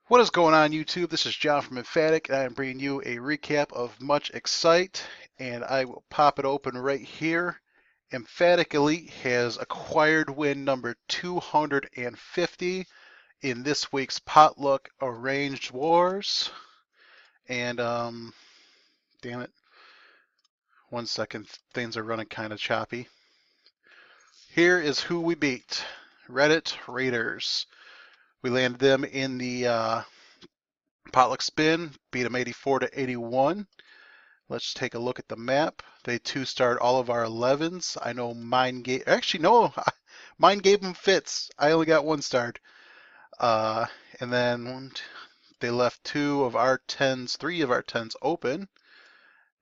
What is going on, YouTube? This is John from Emphatic, and I am bringing you a recap of Much Excite, and I will pop it open right here. Emphatic Elite has acquired win number 250 in this week's Potluck Arranged Wars. And, damn it. 1 second, things are running kind of choppy. Here is who we beat. Reddit Raiders. We landed them in the Potluck spin, beat them 84 to 81. Let's take a look at the map. They two-starred all of our 11s. I know mine gave, actually no, mine gave them fits. I only got 1-starred. And then they left 2 of our 10s, 3 of our 10s open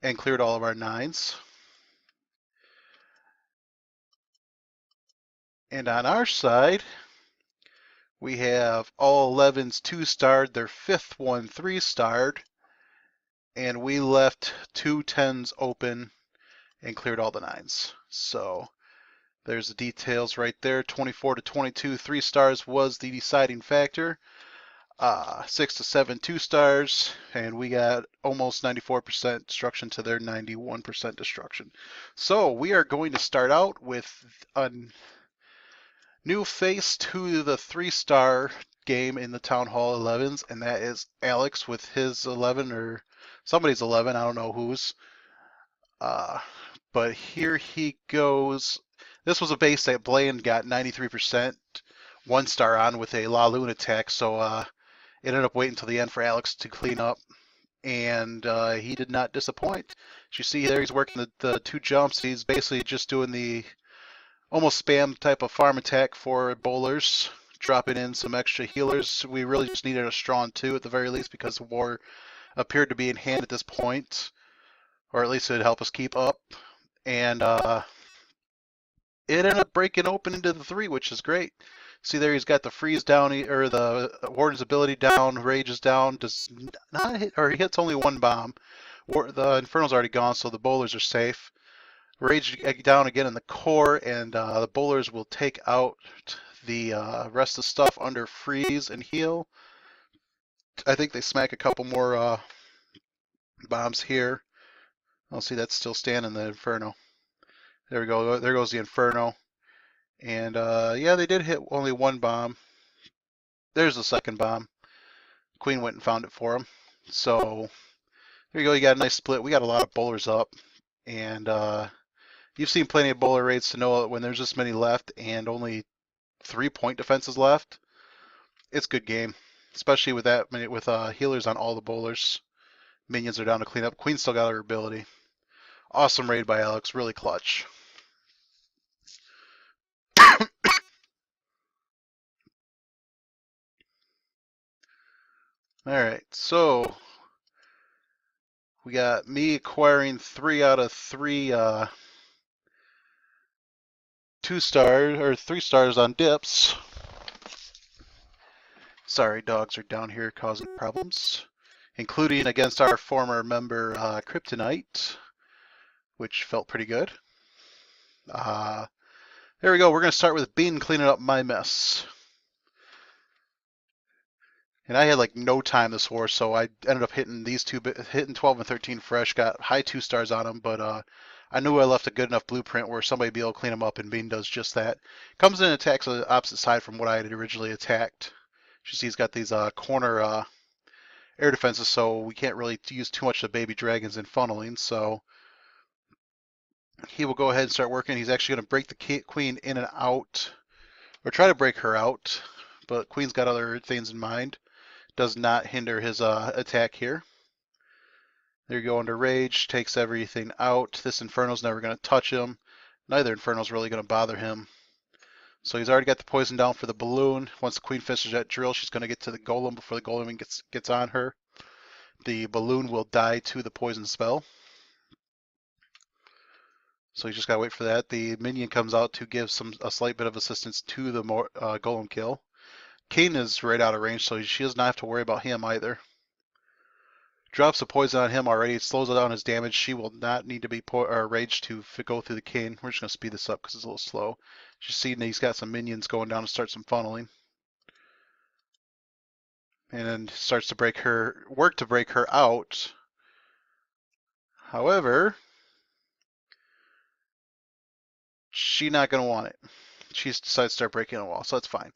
and cleared all of our 9s. And on our side, we have all 11s 2-starred, their 5th one 3-starred, and we left 2 10s open and cleared all the 9s. So there's the details right there. 24 to 22, 3 stars was the deciding factor. 6 to 7, 2 stars, and we got almost 94% destruction to their 91% destruction. So we are going to start out with a new face to the 3-star game in the Town Hall 11s, and that is Alex with his 11, or somebody's 11, I don't know whose. But here he goes. This was a base that Blaine got 93% 1-star on with a La Luna attack, so it ended up waiting until the end for Alex to clean up, and he did not disappoint. As you see there, he's working the 2 jumps. He's basically just doing the almost spam type of farm attack for bowlers, dropping in some extra healers. We really just needed a strong 2 at the very least because the war appeared to be in hand at this point, or at least it would help us keep up. And it ended up breaking open into the 3, which is great. See there, he's got the freeze down, or the warden's ability down, rage is down, does not hit, or he hits only 1 bomb. The infernal's already gone, so the bowlers are safe. Rage down again in the core, and the bowlers will take out the rest of the stuff under freeze and heal. I think they smack a couple more bombs here. I'll see that's still standing, the Inferno. There we go. There goes the Inferno. And yeah, they did hit only 1 bomb. There's the 2nd bomb. Queen went and found it for him. So there you go. You got a nice split. We got a lot of bowlers up. And you've seen plenty of bowler raids to know that when there's this many left and only 3-point defenses left, it's good game. Especially with that many, with healers on all the bowlers. Minions are down to clean up. Queen still got her ability. Awesome raid by Alex. Really clutch. Alright, so we got me acquiring 3 out of 3 2-stars, or 3 stars on dips. Sorry, dogs are down here causing problems. Including against our former member Kryptonite, which felt pretty good. There we go. We're going to start with Bean cleaning up my mess. And I had like no time this war, so I ended up hitting these 2, hitting 12 and 13 fresh, got high 2 stars on them, but I knew I left a good enough blueprint where somebody would be able to clean them up, and Bean does just that. Comes in and attacks on the opposite side from what I had originally attacked. You see he's got these corner air defenses, so we can't really use too much of the baby dragons in funneling, so he will go ahead and start working. He's actually going to break the queen in and out, or try to break her out, but queen's got other things in mind. Does not hinder his attack here. There you go, under rage, takes everything out. This Inferno's never going to touch him. Neither Inferno's really going to bother him. So he's already got the poison down for the balloon. Once the queen finishes that drill, she's going to get to the golem before the golem gets on her. The balloon will die to the poison spell. So you just got to wait for that. The minion comes out to give a slight bit of assistance to the golem kill. Kane is right out of range, so she does not have to worry about him either. Drops the poison on him already. It slows down his damage. She will not need to be raged to go through the Kane. We're just going to speed this up because it's a little slow. You see he's got some minions going down to start some funneling. and then starts to work to break her out. However, she's not going to want it. She decides to start breaking a wall, so that's fine.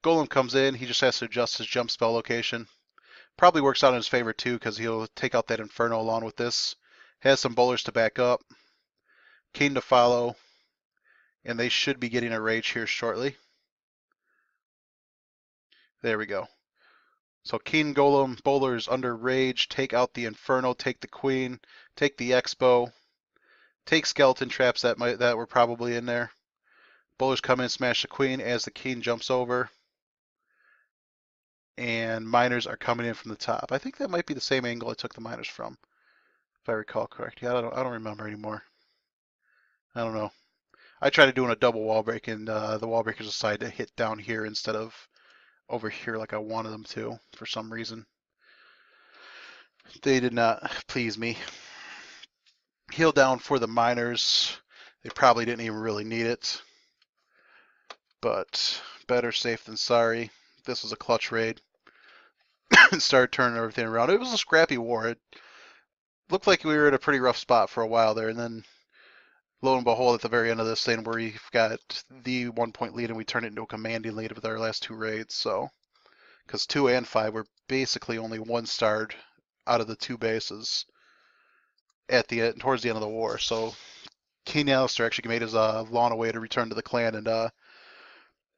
Golem comes in. He just has to adjust his jump spell location. Probably works out in his favor too, because he'll take out that Inferno along with this. Has some bowlers to back up. Keen to follow. And they should be getting a rage here shortly. There we go. So Keen Golem, bowlers under rage, take out the Inferno, take the Queen, take the Expo, take skeleton traps that were probably in there. Bowlers come in, smash the Queen as the Keen jumps over. And miners are coming in from the top. I think that might be the same angle I took the miners from, if I recall correctly. I don't remember anymore. I don't know. I tried doing a double wall break, and the wall breakers decided to hit down here instead of over here like I wanted them to for some reason. They did not please me. Heal down for the miners. They probably didn't even really need it, but better safe than sorry. This was a clutch raid. Started turning everything around. It was a scrappy war. It looked like we were in a pretty rough spot for a while there, and then lo and behold, at the very end of this thing, we've got the 1-point lead, and we turned it into a commanding lead with our last two raids. So, because 2 and 5 were basically only 1-starred out of the 2 bases at the towards the end of the war. So, King Alistair actually made his long away to return to the clan and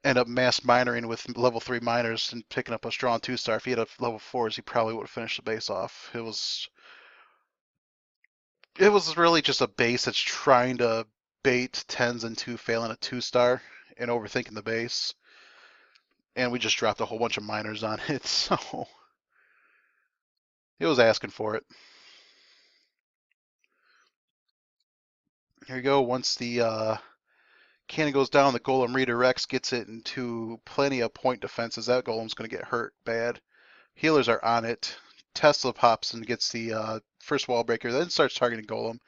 end up mass minoring with level 3 miners and picking up a strong 2-star. If he had a level 4s, he probably would have finished the base off. It was really just a base that's trying to bait 10s into failing a 2-star and overthinking the base. And we just dropped a whole bunch of miners on it, so it was asking for it. Here you go. Once the cannon goes down, the Golem redirects, gets it into plenty of point defenses. That Golem's going to get hurt bad. Healers are on it. Tesla pops and gets the first wall breaker, then starts targeting Golem.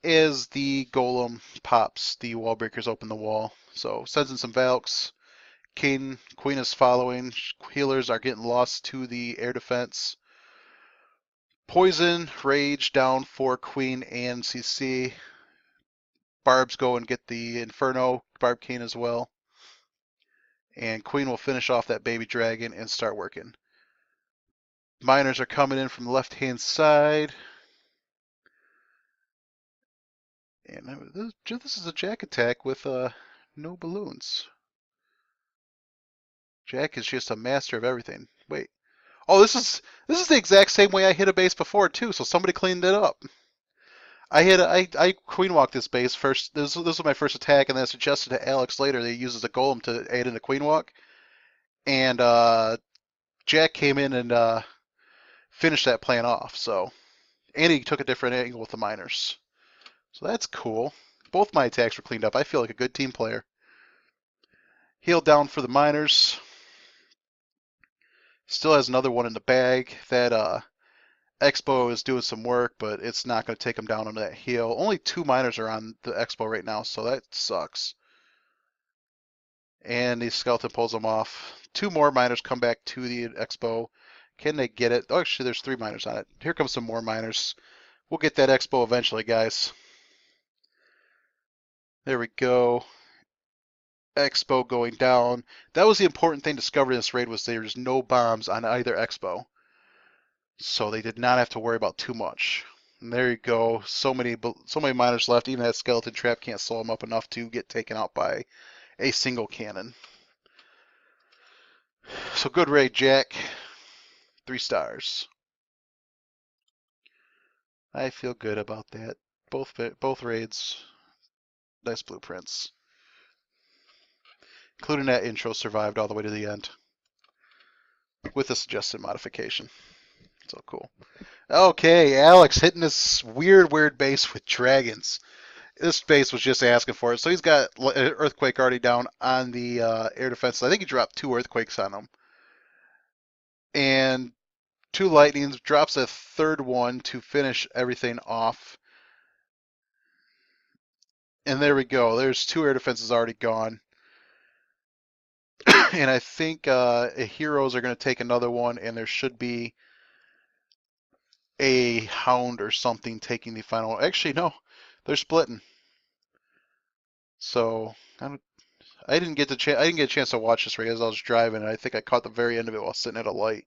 As the Golem pops, the wall breakers open the wall. So sends in some Valks. Queen is following. Healers are getting lost to the air defense. Poison, Rage down for Queen and CC. Barbs go and get the Inferno, Barb Kane as well. And Queen will finish off that baby dragon and start working. Miners are coming in from the left-hand side. And this is a Jack attack with no balloons. Jack is just a master of everything. Wait. Oh, this is the exact same way I hit a base before too, so somebody cleaned it up. I queen walked this base first. This was my first attack, and then I suggested to Alex later that he uses a golem to aid in the queen walk. And Jack came in and finished that plan off. So, and he took a different angle with the miners. So that's cool. Both my attacks were cleaned up. I feel like a good team player. Heal down for the miners. Still has another one in the bag. That Expo is doing some work, but it's not going to take him down on that heal. Only 2 miners are on the Expo right now, so that sucks. And the skeleton pulls them off. 2 more miners come back to the Expo. Can they get it? Oh, actually, there's 3 miners on it. Here comes some more miners. We'll get that Expo eventually, guys. There we go. Expo going down. That was the important thing to discover in this raid, was there's no bombs on either Expo. So they did not have to worry about too much. And there you go. So many miners left. Even that skeleton trap can't slow them up enough to get taken out by a single cannon. So good raid, Jack. 3 stars. I feel good about that. Both raids, nice blueprints. Including that intro survived all the way to the end. With a suggested modification. So cool. Okay, Alex hitting this weird base with dragons. This base was just asking for it. So he's got Earthquake already down on the air defense. I think he dropped 2 Earthquakes on him. And 2 Lightnings, drops a 3rd one to finish everything off. And there we go. There's 2 air defenses already gone. And I think heroes are going to take another one, and there should be a hound or something taking the final. Actually, no, they're splitting. So I didn't get I didn't get a chance to watch this race as I was driving, and I think I caught the very end of it while sitting at a light.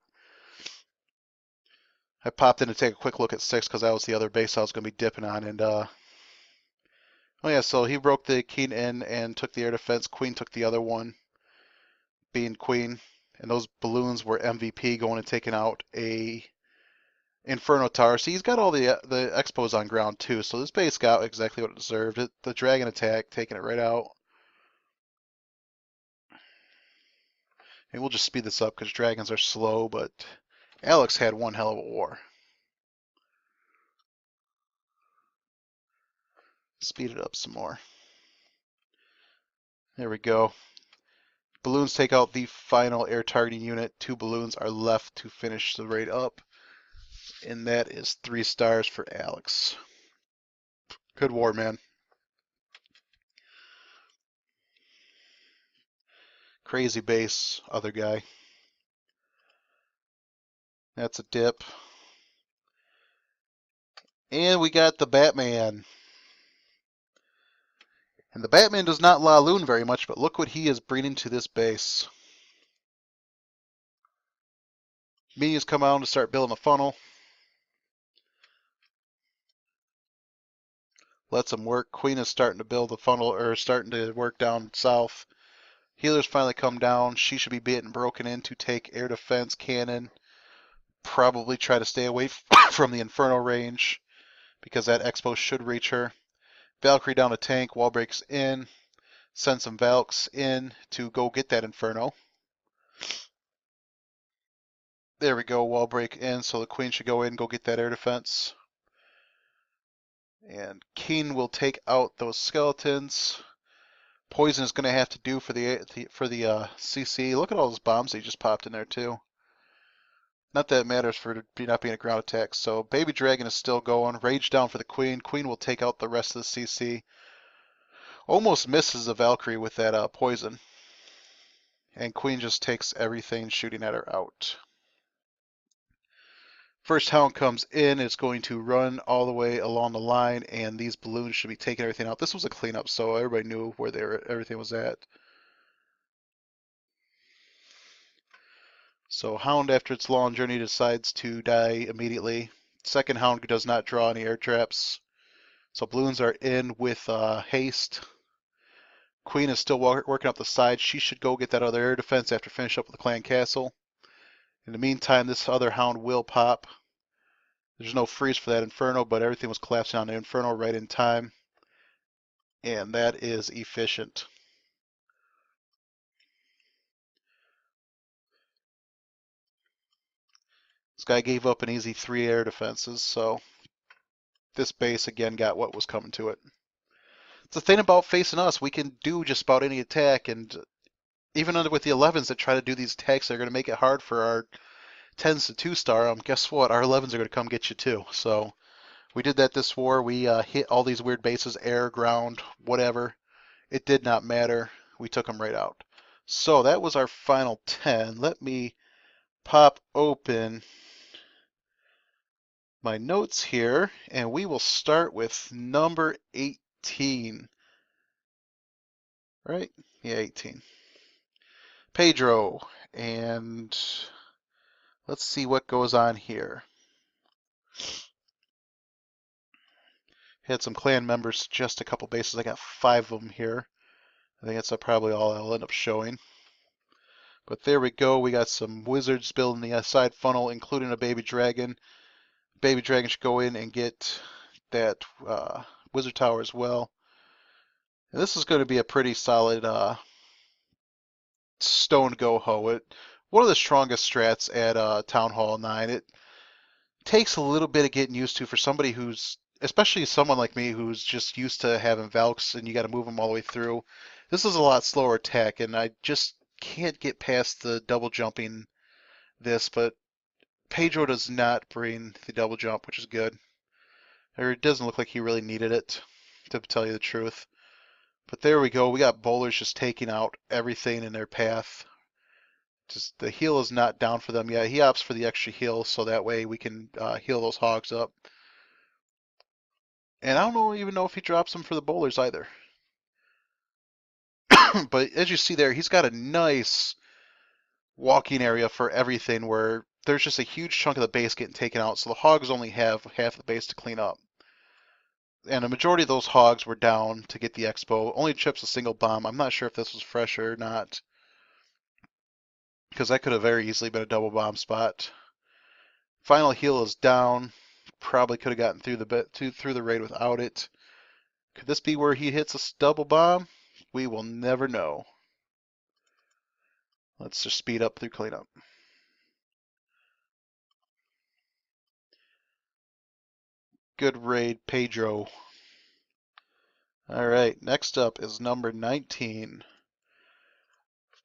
I popped in to take a quick look at 6 because that was the other base I was going to be dipping on, and oh yeah, so he broke the king in and took the air defense. Queen took the other one, being queen, and those balloons were MVP going and taking out a Inferno Tower. See, he's got all the expos on ground too, so this base got exactly what it deserved. The dragon attack, taking it right out. And we'll just speed this up because dragons are slow, but Alex had one hell of a war. Speed it up some more. There we go. Balloons take out the final air targeting unit. 2 balloons are left to finish the raid up. And that is 3 stars for Alex. Good war, man. Crazy base, other guy. That's a dip. And we got the Batman. And the Batman does not Laloon very much, but look what he is bringing to this base. Minions come out to start building a funnel. Lets them work. Queen is starting to build a funnel, or starting to work down south. Healers finally come down. She should be getting broken in to take air defense, cannon. Probably try to stay away from the Inferno range because that expo should reach her. Valkyrie down a tank. Wall breaks in. Send some Valks in to go get that Inferno. There we go. Wall break in. So the Queen should go in and go get that air defense. And Keen will take out those skeletons. Poison is going to have to do for the CC. Look at all those bombs they just popped in there too. Not that it matters for not being a ground attack. So Baby Dragon is still going. Rage down for the Queen. Queen will take out the rest of the CC. Almost misses the Valkyrie with that poison. And Queen just takes everything shooting at her out. First Hound comes in. It's going to run all the way along the line, and these balloons should be taking everything out. This was a cleanup, so everybody knew where everything was at. So Hound, after its long journey, decides to die immediately. Second Hound does not draw any air traps. So balloons are in with haste. Queen is still working up the side. She should go get that other air defense after finish up with the clan castle. In the meantime, this other Hound will pop. There's no freeze for that Inferno, but everything was collapsing on the Inferno right in time. And that is efficient. This guy gave up an easy 3 air defenses, so this base again got what was coming to it. It's the thing about facing us, we can do just about any attack, and even with the 11s that try to do these attacks, they're going to make it hard for our 10s to 2-star. Guess what? Our 11s are going to come get you too. So we did that this war. We hit all these weird bases, air, ground, whatever. It did not matter. We took them right out. So that was our final 10. Let me pop open my notes here, and we will start with number 18. Right? Yeah, 18. Pedro. And let's see what goes on here. Had some clan members suggest a couple bases. I got 5 of them here. I think that's probably all I'll end up showing. But there we go. We got some wizards building the side funnel, including a baby dragon. Baby dragon should go in and get that wizard tower as well. And this is going to be a pretty solid stone goho. One of the strongest strats at Town Hall 9. It takes a little bit of getting used to for somebody who's, especially someone like me who's just used to having Valks and you got to move them all the way through. This is a lot slower attack, and I just can't get past the double jumping this, but Pedro does not bring the double jump, which is good. Or it doesn't look like he really needed it, to tell you the truth. But there we go. We got bowlers just taking out everything in their path. just the heal is not down for them yet. He opts for the extra heal, so that way we can heal those hogs up. And I don't even know if he drops them for the bowlers either. But as you see there, he's got a nice walking area for everything where there's just a huge chunk of the base getting taken out, so the hogs only have half the base to clean up. And a majority of those hogs were down to get the expo. Only chips a single bomb. I'm not sure if this was fresh or not, because that could have very easily been a double bomb spot. Final heal is down. Probably could have gotten through the raid without it. Could this be where he hits a double bomb? We will never know. Let's just speed up through cleanup. Good raid, Pedro. All right, next up is number 19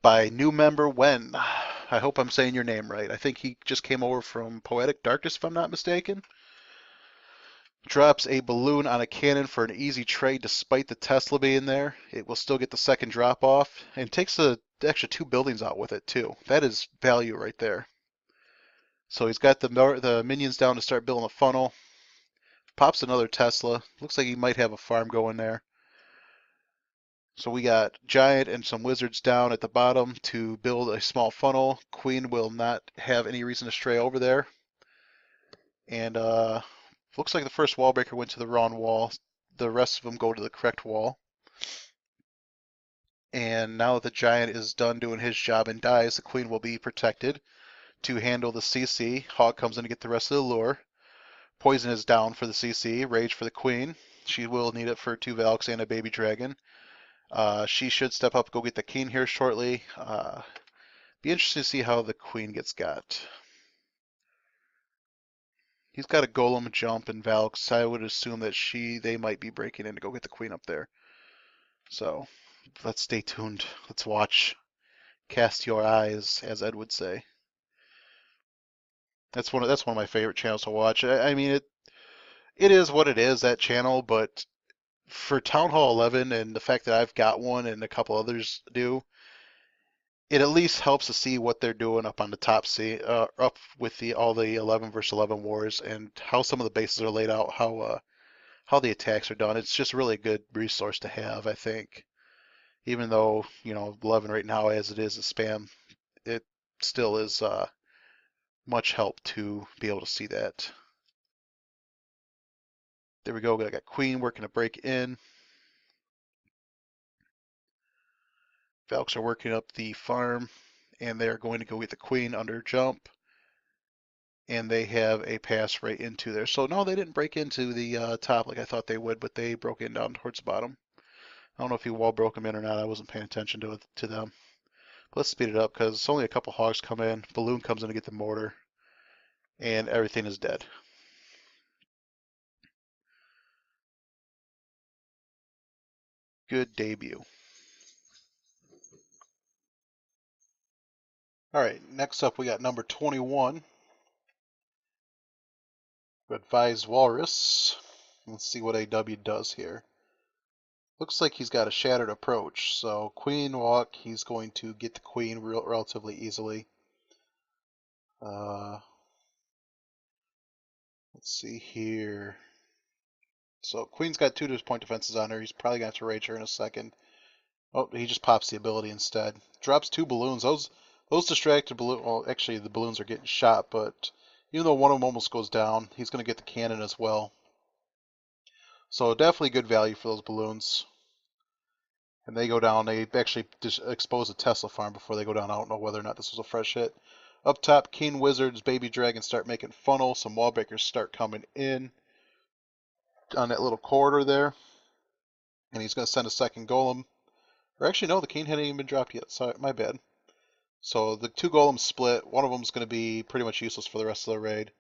by new member Wen. I hope I'm saying your name right. I think he just came over from Poetic Darkness, if I'm not mistaken. Drops a balloon on a cannon for an easy trade despite the Tesla being there. It will still get the second drop off and takes the extra 2 buildings out with it too. That is value right there. So he's got the minions down to start building a funnel. Pops another Tesla. Looks like he might have a farm going there. So we got Giant and some Wizards down at the bottom to build a small funnel. Queen will not have any reason to stray over there. And looks like the first wall breaker went to the wrong wall. The rest of them go to the correct wall. And now that the Giant is done doing his job and dies, the Queen will be protected to handle the CC. Hog comes in to get the rest of the lure. Poison is down for the CC. Rage for the Queen. She will need it for 2 Valks and a baby dragon. She should step up, go get the king here shortly. Be interested to see how the Queen gets got. He's got a Golem, jump, and Valks. I would assume that they might be breaking in to go get the Queen up there. So let's stay tuned. Let's watch. Cast your eyes, as Ed would say. That's one of my favorite channels to watch. I mean, it is what it is, that channel, but for Town Hall 11 and the fact that I've got one and a couple others do, it at least helps to see what they're doing up on the top up with all the 11 versus 11 wars and how some of the bases are laid out, how the attacks are done. It's just really a good resource to have, I think. Even though, 11 right now as it is spam, it still is much help to be able to see that. There we go. I got Queen working to break in. Valks are working up the farm, and they're going to go get the Queen under jump. And they have a pass right into there. So no, they didn't break into the top like I thought they would, but they broke in down towards the bottom. I don't know if he wall broke them in or not. I wasn't paying attention to them. But let's speed it up because it's only a couple hogs come in. Balloon comes in to get the mortar, and everything is dead. Good debut. All right, next up we got number 21. Advised Walrus. Let's see what AW does here. Looks like he's got a shattered approach. So Queen walk, he's going to get the Queen relatively easily. Let's see here. So Queen's got 2 point defenses on her. He's probably going to have to rage her in a second. Oh, he just pops the ability instead. Drops 2 balloons. Those distracted balloons. Well, actually, the balloons are getting shot, but even though one of them almost goes down, he's going to get the cannon as well. So definitely good value for those balloons. And they go down. They actually just expose a Tesla farm before they go down. I don't know whether or not this was a fresh hit. Up top, King Wizards, Baby Dragons start making funnel. Some wall breakers start coming in on that little corridor there. And he's going to send a second Golem. Or actually, no, the King hadn't even been dropped yet. Sorry, my bad. So the 2 Golems split. One of them is going to be pretty much useless for the rest of the raid.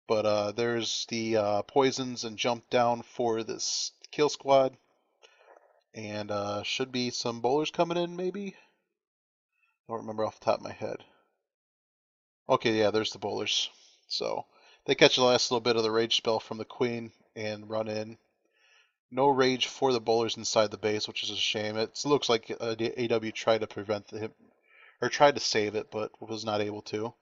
But there's the poisons and jump down for this kill squad. And should be some bowlers coming in, maybe? I don't remember off the top of my head. Okay, yeah, there's the bowlers. So they catch the last little bit of the rage spell from the Queen and run in. No rage for the bowlers inside the base, which is a shame. It looks like AW tried to prevent him, or tried to save it, but was not able to.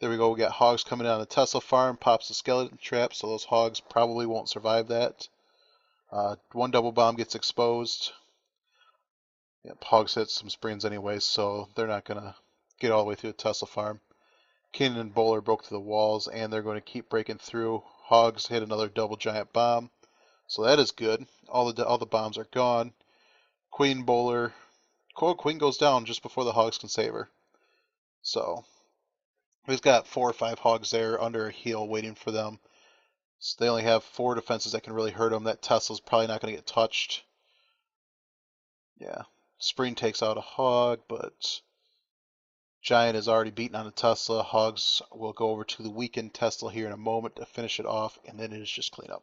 There we go. We got hogs coming out on the Tesla farm. Pops the skeleton trap, so those hogs probably won't survive that. One double bomb gets exposed. Yep, hogs hit some springs anyways, so they're not gonna get all the way through the Tesla farm. Keenan and Bowler broke through the walls, and they're going to keep breaking through. Hogs hit another double giant bomb, so that is good. All the bombs are gone. Queen Bowler, Queen goes down just before the hogs can save her. So we've got 4 or 5 hogs there under a heal waiting for them. So they only have 4 defenses that can really hurt them. That Tesla's probably not going to get touched. Yeah, Spring takes out a hog, but Giant is already beaten on a Tesla. Hogs will go over to the weakened Tesla here in a moment to finish it off, and then it is just cleanup.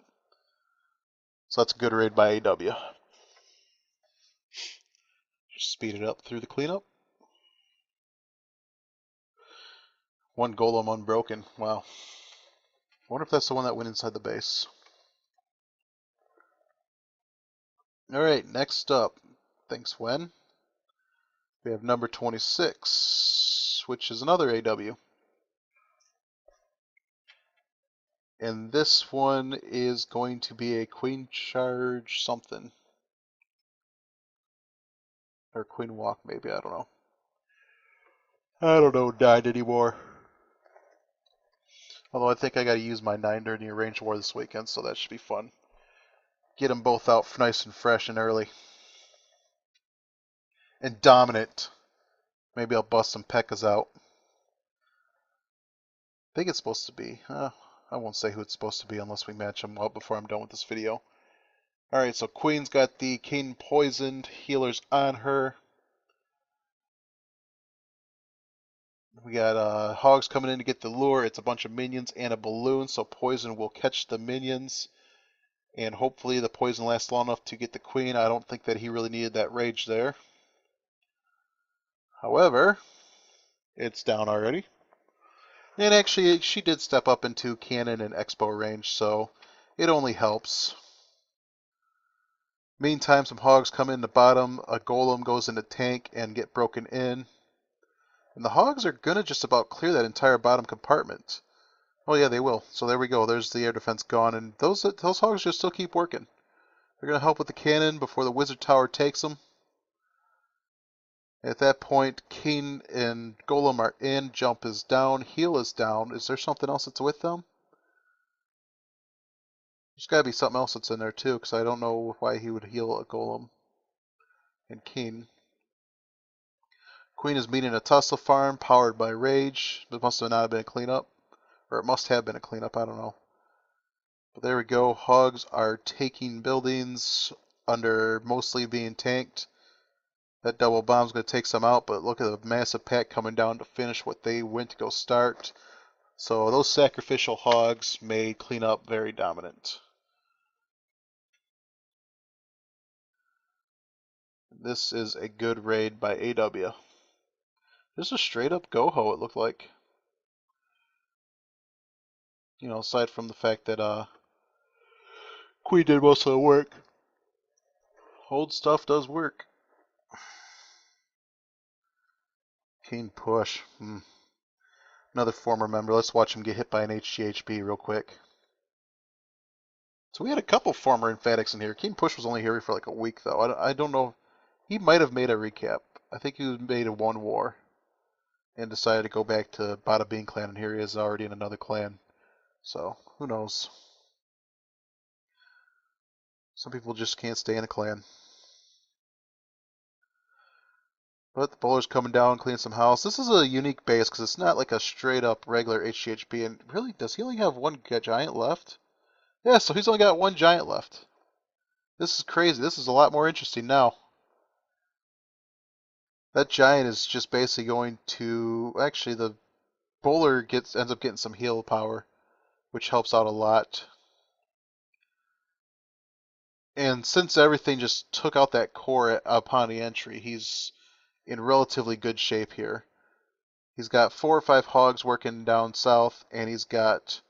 So that's a good raid by AW. Just speed it up through the cleanup. 1 Golem unbroken. Wow. I wonder if that's the one that went inside the base. Alright, next up. Thanks, Wen. We have number 26, which is another AW. And this one is going to be a Queen Charge something. Or Queen Walk, maybe, I don't know. I don't know Nine anymore. Although I think I gotta use my 9 during the arranged war this weekend, so that should be fun. Get them both out nice and fresh and early. And dominant. Maybe I'll bust some P.E.K.K.A.s out. I think it's supposed to be. I won't say who it's supposed to be unless we match them up before I'm done with this video. Alright, so Queen's got the King poisoned. Healers on her. We got hogs coming in to get the lure. It's a bunch of minions and a balloon, so poison will catch the minions. And hopefully the poison lasts long enough to get the Queen. I don't think that he really needed that rage there. However, it's down already. And actually, she did step up into cannon and expo range, so it only helps. Meantime, some hogs come in the bottom. A golem goes into tank and get broken in. And the hogs are going to just about clear that entire bottom compartment. Oh yeah, they will. So there we go. There's the air defense gone. And those hogs just still keep working. They're going to help with the cannon before the wizard tower takes them. At that point, King and Golem are in. Jump is down. Heal is down. Is there something else that's with them? There's got to be something else that's in there too, because I don't know why he would heal a Golem. And King. Queen is meeting a Tesla farm powered by Rage. It must have not been a cleanup. Or it must have been a cleanup, I don't know. But there we go. Hogs are taking buildings under mostly being tanked. That double bomb's going to take some out, but look at the massive pack coming down to finish what they went to go start. So those sacrificial hogs made cleanup very dominant. This is a good raid by AW. Just a straight up goho, it looked like. You know, aside from the fact that Queen did most of the work. Old stuff does work. King push. Another former member. Let's watch him get hit by an HGHB real quick. So we had a couple former Emphatics in here. King Push was only here for like a week, though. I don't know. He might have made a recap. I think he made a one war and decided to go back to Bada Bean clan, and here he is already in another clan. So, who knows? Some people just can't stay in a clan. But the bowler's coming down, cleaning some house. This is a unique base because it's not like a straight up regular HGHB. And really, does he only have one giant left? Yeah, so he's only got one giant left. This is crazy. This is a lot more interesting now. That giant is just basically going to... Actually, the bowler ends up getting some heal power, which helps out a lot. And since everything just took out that core upon the entry, he's in relatively good shape here. He's got 4 or 5 hogs working down south, and he's got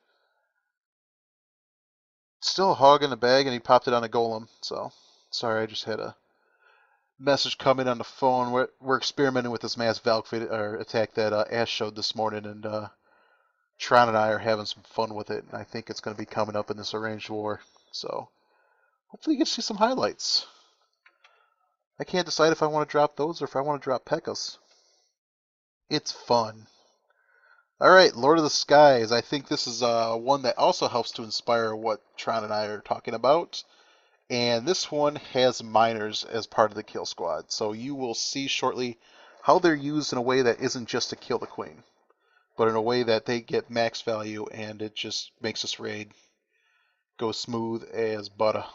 still a hog in the bag, and he popped it on a golem. So, sorry, I just had a Message coming on the phone. We're experimenting with this mass Valk attack that Ash showed this morning, and Tron and I are having some fun with it. And I think it's going to be coming up in this arranged war. So hopefully you get to see some highlights. I can't decide if I want to drop those or if I want to drop Pekkas. It's fun. Alright, Lord of the Skies. I think this is one that also helps to inspire what Tron and I are talking about. And this one has miners as part of the kill squad. So you will see shortly how they're used in a way that isn't just to kill the queen, but in a way that they get max value and it just makes this raid go smooth as butter.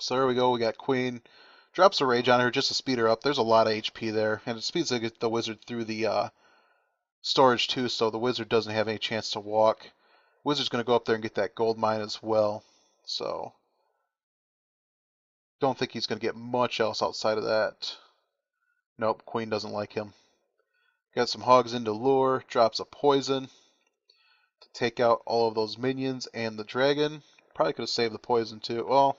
So there we go, we got queen. Drops a rage on her just to speed her up. There's a lot of HP there, and it speeds the wizard through the storage too, so the wizard doesn't have any chance to walk. Wizard's going to go up there and get that gold mine as well. So don't think he's going to get much else outside of that. Nope, queen doesn't like him. Got some hogs into lure, drops a poison to take out all of those minions and the dragon. Probably could have saved the poison too. Well,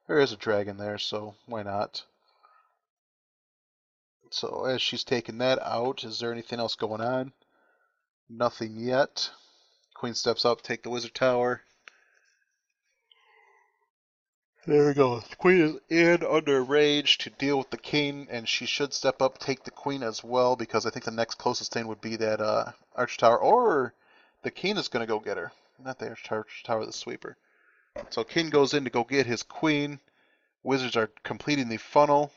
there is a dragon there, so why not? So as she's taking that out, is there anything else going on? Nothing yet. Queen steps up, take the wizard tower. There we go. The queen is in under rage to deal with the king, and she should step up, take the queen as well, because I think the next closest thing would be that archer tower, or the king is going to go get her. Not the archer tower, the sweeper. So king goes in to go get his queen. Wizards are completing the funnel.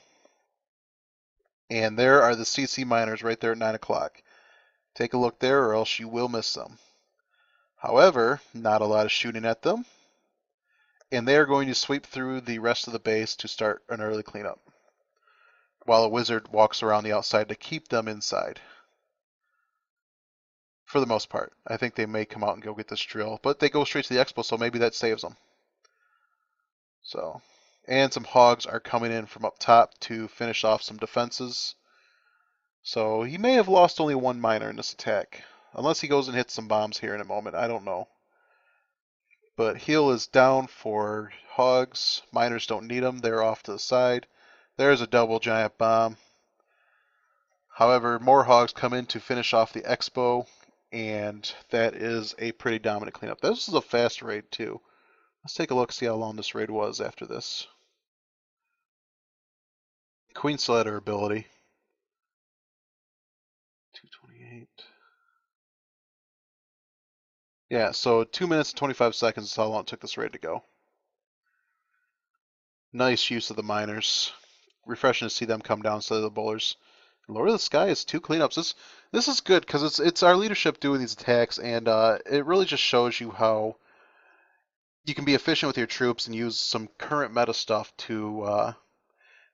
And there are the CC miners right there at 9 o'clock. Take a look there or else you will miss them. However, not a lot of shooting at them. And they are going to sweep through the rest of the base to start an early cleanup, while a wizard walks around the outside to keep them inside. For the most part. I think they may come out and go get this drill, but they go straight to the expo, so maybe that saves them. So, and some hogs are coming in from up top to finish off some defenses. So he may have lost only one miner in this attack, unless he goes and hits some bombs here in a moment. I don't know. But heal is down for hogs. Miners don't need them. They're off to the side. There's a double giant bomb. However, more hogs come in to finish off the expo, and that is a pretty dominant cleanup. This is a fast raid too. Let's take a look, see how long this raid was after this. Queen still had her ability. 228. Yeah, so 2 minutes and 25 seconds is how long it took this raid to go. Nice use of the miners. Refreshing to see them come down instead of the bowlers. Lord of the Sky is 2 cleanups. This is good because it's our leadership doing these attacks, and it really just shows you how you can be efficient with your troops and use some current meta stuff to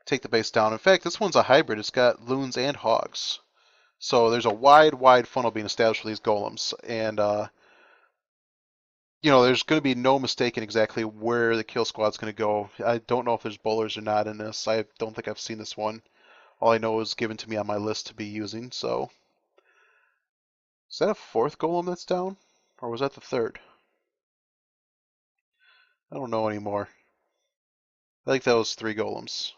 take the base down. In fact, this one's a hybrid. It's got loons and hogs. So there's a wide funnel being established for these golems, and you know, there's going to be no mistake in exactly where the kill squad's going to go. I don't know if there's bowlers or not in this. I don't think I've seen this one. All I know is given to me on my list to be using, so. Is that a 4th golem that's down? Or was that the 3rd? I don't know anymore. I think that was 3 golems.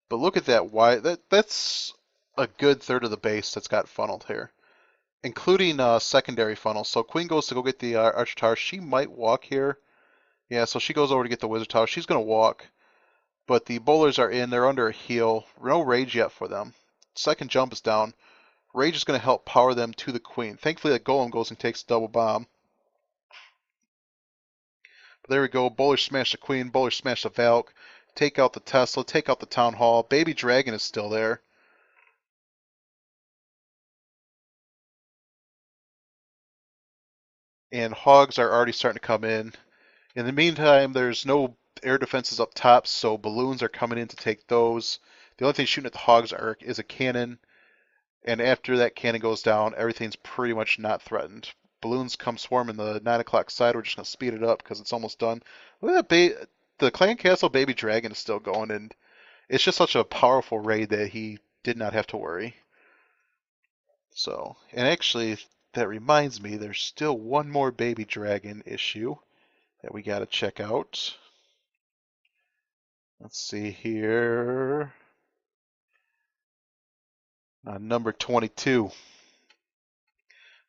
But look at that wide. That's a good third of the base that's got funneled here, including secondary funnel. So Queen goes to go get the archer tower. She might walk here. Yeah, so she goes over to get the wizard tower. She's going to walk. But the bowlers are in. They're under a heal. No rage yet for them. Second jump is down. Rage is going to help power them to the queen. Thankfully, the golem goes and takes a double bomb. But there we go. Bowler smash the queen. Bowler smash the Valk. Take out the Tesla. Take out the town hall. Baby dragon is still there. And hogs are already starting to come in. In the meantime, there's no air defenses up top, so balloons are coming in to take those. The only thing shooting at the hogs is a cannon, and after that cannon goes down, everything's pretty much not threatened. Balloons come swarming the 9 o'clock side. We're just going to speed it up because it's almost done. Look at that, the Clan Castle Baby Dragon is still going, and it's just such a powerful raid that he did not have to worry. So, and actually, that reminds me, there's still one more Baby Dragon issue that we got to check out. Let's see here. Number 22.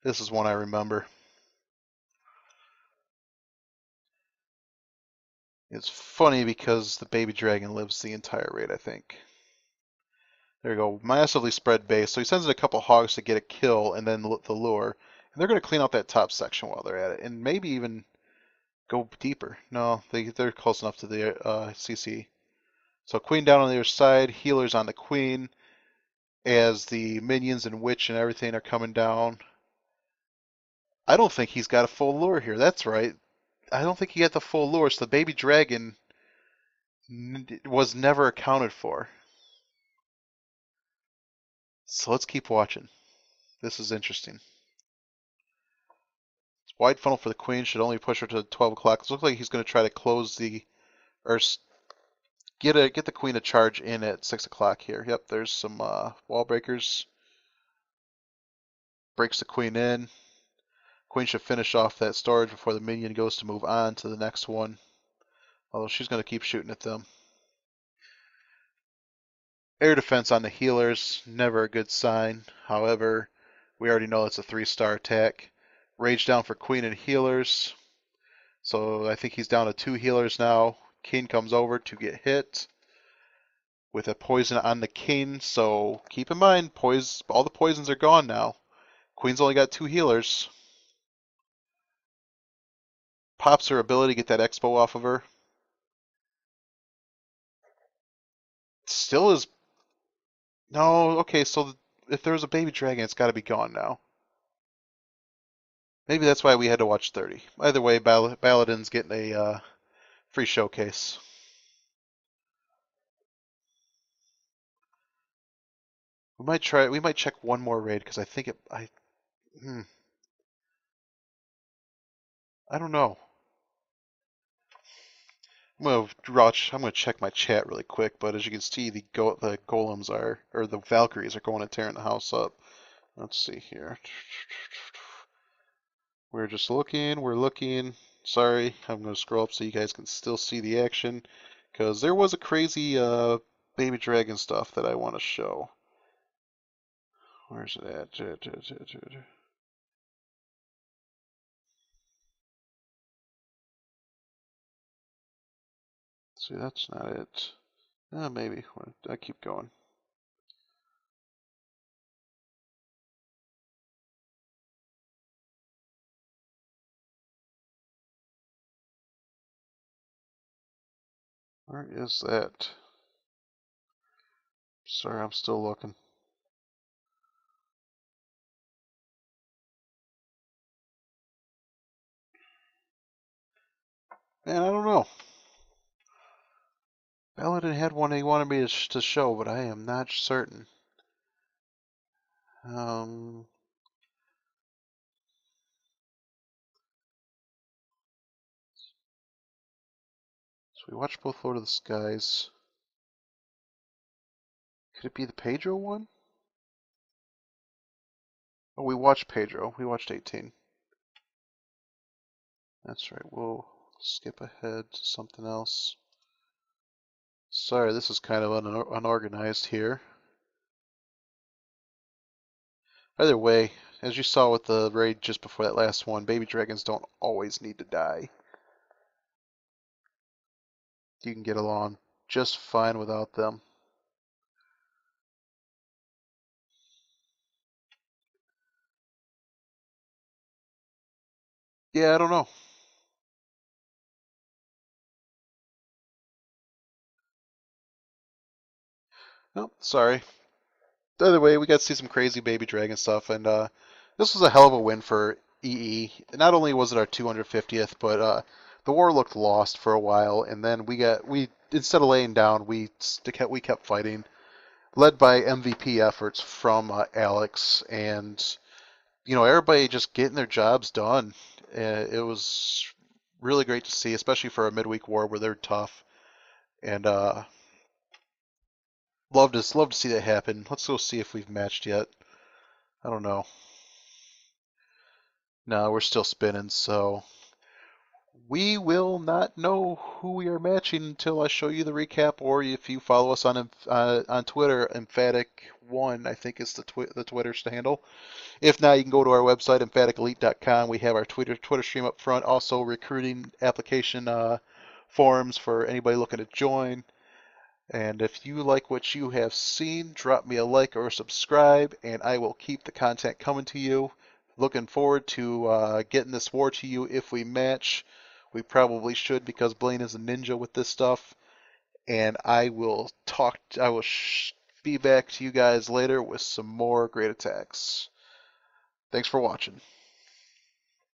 This is one I remember. It's funny because the baby dragon lives the entire raid, I think. There you go. Massively spread base. So he sends in a couple hogs to get a kill and then the lure. And they're going to clean out that top section while they're at it. And maybe even go deeper. No, they're close enough to the CC. So queen down on the other side. Healers on the queen. As the minions and witch and everything are coming down. I don't think he's got a full lure here. That's right. I don't think he had the full lure. So the baby dragon was never accounted for. So let's keep watching. This is interesting. Wide funnel for the queen should only push her to 12 o'clock. It looks like he's going to try to close the, or get the queen to charge in at 6 o'clock here. Yep, there's some wall breakers. Breaks the queen in. Queen should finish off that storage before the minion goes to move on to the next one. Although she's going to keep shooting at them. Air defense on the healers, never a good sign. However, we already know it's a 3-star attack. Rage down for queen and healers. So I think he's down to 2 healers now. King comes over to get hit with a poison on the king. So keep in mind, all the poisons are gone now. Queen's only got 2 healers. Pops her ability to get that expo off of her. Still is... No, okay, so if there was a baby dragon, it's got to be gone now. Maybe that's why we had to watch 30. Either way, Baladin's getting a free showcase. We might check one more raid because I think I don't know. I'm gonna check my chat really quick, but as you can see, the golems or the Valkyries are going and tearing the house up. Let's see here. We're looking. Sorry, I'm gonna scroll up so you guys can still see the action, because there was a crazy baby dragon stuff that I want to show. Where's it at? See, that's not it. Maybe. I keep going. Where is that? Sorry, I'm still looking. Man, I don't know. Paladin had one he wanted me to show, but I am not certain. So we watched both Lord of the Skies. Could it be the Pedro one? Oh, we watched Pedro. We watched 18. That's right. We'll skip ahead to something else. Sorry, this is kind of unorganized here. Either way, as you saw with the raid just before that last one, baby dragons don't always need to die. You can get along just fine without them. Yeah, I don't know. Oh, sorry. Either way, we got to see some crazy baby dragon stuff, and this was a hell of a win for EE. Not only was it our 250th, but the war looked lost for a while, and then we instead of laying down, we kept fighting, led by MVP efforts from Alex, and everybody just getting their jobs done. It was really great to see, especially for a midweek war where they're tough, and love to see that happen. Let's go see if we've matched yet. I don't know. No, we're still spinning, so We will not know who we are matching until I show you the recap, or if you follow us on Twitter, Emphatic1, I think is the Twitter handle. If not, you can go to our website, emphaticelite.com. We have our Twitter stream up front. Also, recruiting application forums for anybody looking to join. And if you like what you have seen, drop me a like or a subscribe, and I will keep the content coming to you. Looking forward to getting this war to you if we match. We probably should because Blaine is a ninja with this stuff. And I will be back to you guys later with some more great attacks. Thanks for watching.